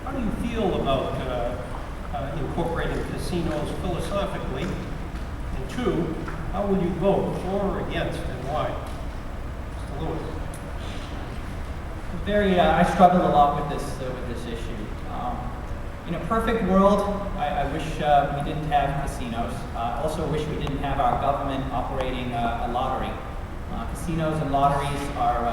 how do you feel about incorporating casinos philosophically? And two, how will you vote for or against and why? Mr. Lewis. I struggle a lot with this issue. In a perfect world, I wish we didn't have casinos. I also wish we didn't have our government operating a lottery. Casinos and lotteries are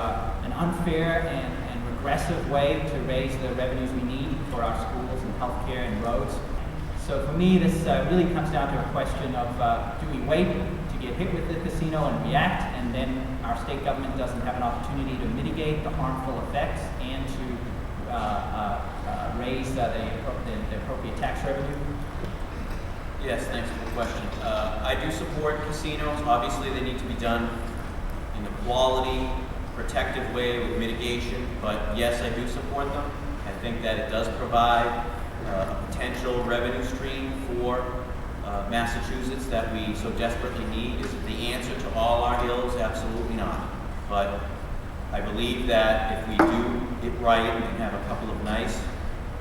an unfair and regressive way to raise the revenues we need for our schools and healthcare and roads. So for me, this really comes down to a question of do we wait to get hit with the casino and react, and then our state government doesn't have an opportunity to mitigate the harmful effects and to raise the appropriate tax revenue? Yes, thanks for the question. I do support casinos. Obviously, they need to be done in a quality, protective way with mitigation, but yes, I do support them. I think that it does provide a potential revenue stream for Massachusetts that we so desperately need. Is it the answer to all our ills? Absolutely not. But I believe that if we do it right and have a couple of nice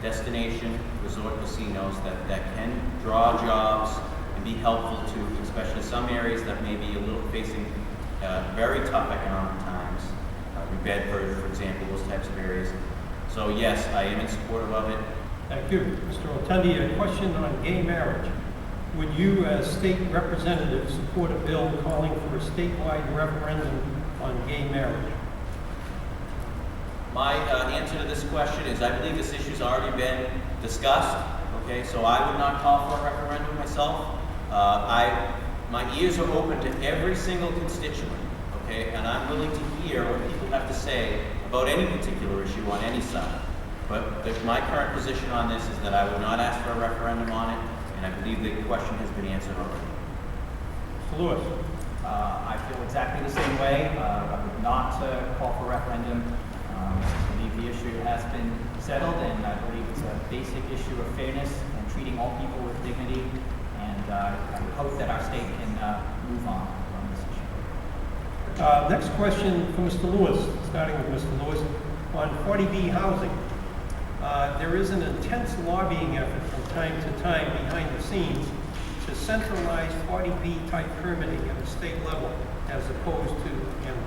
destination resort casinos that can draw jobs and be helpful to especially some areas that may be a little facing very tough economic times, New Bedford, for example, those types of areas. So yes, I am in support of it. Thank you. Mr. Rotondi, a question on gay marriage. Would you, as state representative, support a bill calling for a statewide referendum on gay marriage? My answer to this question is I believe this issue's already been discussed. Okay, so I would not call for a referendum myself. My ears are open to every single constituent. Okay, and I'm willing to hear what people have to say about any particular issue on any side. But my current position on this is that I would not ask for a referendum on it, and I believe the question has been answered already. Mr. Lewis. I feel exactly the same way. I would not call for a referendum. I believe the issue has been settled, and I believe it's a basic issue of fairness and treating all people with dignity. And I would hope that our state can move on from this issue. Next question for Mr. Lewis, starting with Mr. Lewis. On 40B housing, there is an intense lobbying effort from time to time behind the scenes to centralize 40B type permitting at a state level as opposed to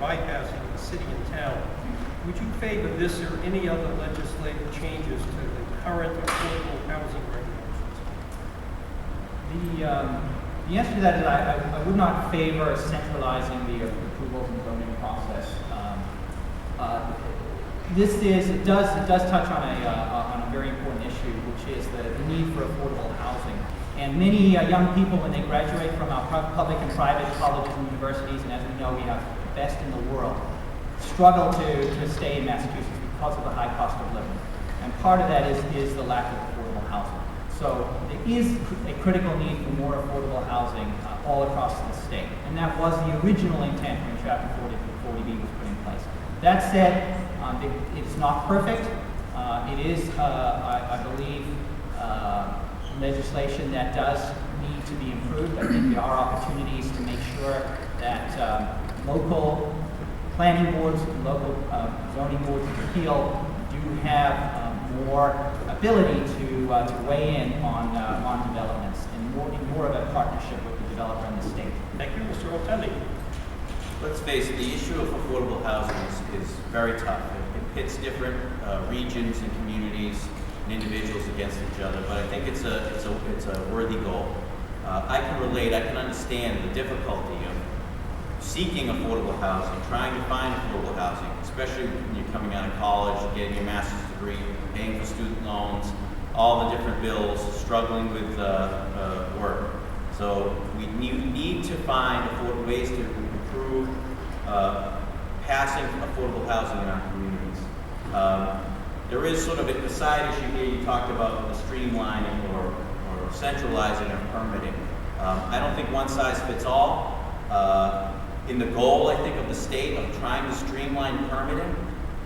bypassing the city and town. Would you favor this or any other legislative changes to the current affordable housing regulations? The answer to that is I would not favor centralizing the approvals and zoning process. It does touch on a very important issue, which is the need for affordable housing. And many young people, when they graduate from our public and private colleges and universities, and as we know, we have the best in the world, struggle to stay in Massachusetts because of the high cost of living. And part of that is the lack of affordable housing. So there is a critical need for more affordable housing all across the state. And that was the original intent when Chapter 40B was put in place. That said, it's not perfect. It is, I believe, legislation that does need to be improved. I think there are opportunities to make sure that local planning boards and local zoning boards of appeal do have more ability to weigh in on developments and more of a partnership with the developer and the state. Thank you, Mr. Rotondi. Let's face it, the issue of affordable housing is very tough. It pits different regions and communities and individuals against each other, but I think it's a worthy goal. I can relate, I can understand the difficulty of seeking affordable housing, trying to find affordable housing, especially when you're coming out of college, getting your master's degree, paying for student loans, all the different bills, struggling with work. So we need to find ways to improve passing affordable housing in our communities. There is sort of a side issue here. You talked about the streamlining or centralizing of permitting. I don't think one size fits all. In the goal, I think, of the state of trying to streamline permitting,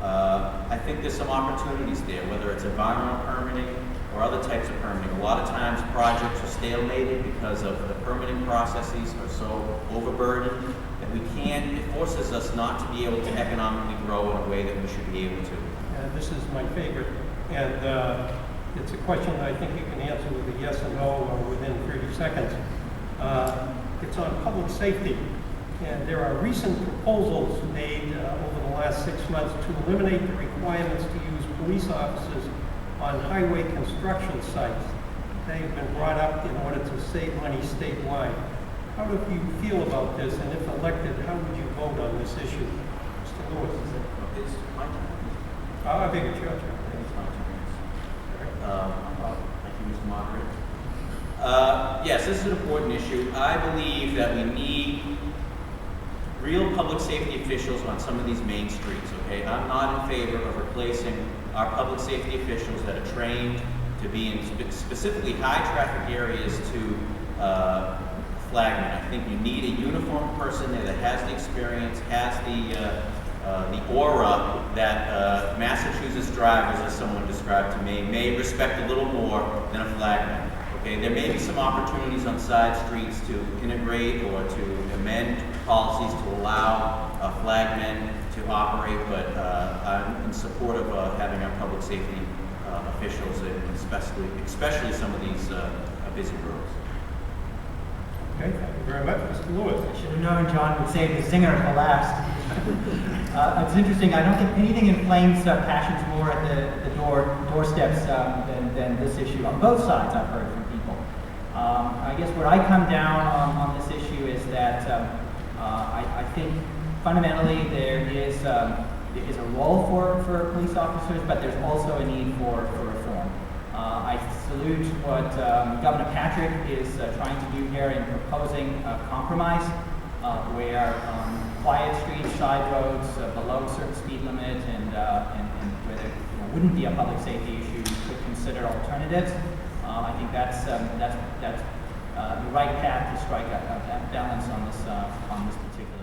I think there's some opportunities there, whether it's environmental permitting or other types of permitting. A lot of times projects are stalemated because of the permitting processes are so overburdened that it forces us not to be able to economically grow in a way that we should be able to. This is my favorite. And It's a question that I think you can answer with a yes or no or within 30 seconds. It's on public safety. And there are recent proposals made over the last 6 months to eliminate the requirements to use police officers on highway construction sites. They have been brought up in order to save money statewide. How do you feel about this, and if elected, how would you vote on this issue? Mr. Lewis? It's my turn. I think it's your turn. It's my turn. Thank you, Mr. Moderator. Yes, this is an important issue. I believe that we need real public safety officials on some of these main streets, okay? I'm not in favor of replacing our public safety officials that are trained to be in specifically high traffic areas to flagmen. I think you need a uniformed person there that has the experience, has the aura that Massachusetts drivers, as someone described to me, may respect a little more than a flagman. Okay, there may be some opportunities on side streets to integrate or to amend policies to allow flagmen to operate, but I'm in support of having our public safety officials, and especially some of these busy roads. Okay, thank you very much. Mr. Lewis? I should have known John would save the zinger for last. It's interesting. I don't think anything inflames passions more at the doorsteps than this issue. On both sides, I've heard from people. I guess where I come down on this issue is that I think fundamentally there is a role for police officers, but there's also a need for reform. I salute what Governor Patrick is trying to do here in proposing a compromise where quiet streets, side roads, below a certain speed limit, and where there wouldn't be a public safety issue, you could consider alternatives. I think that's the right path to strike a balance on this particular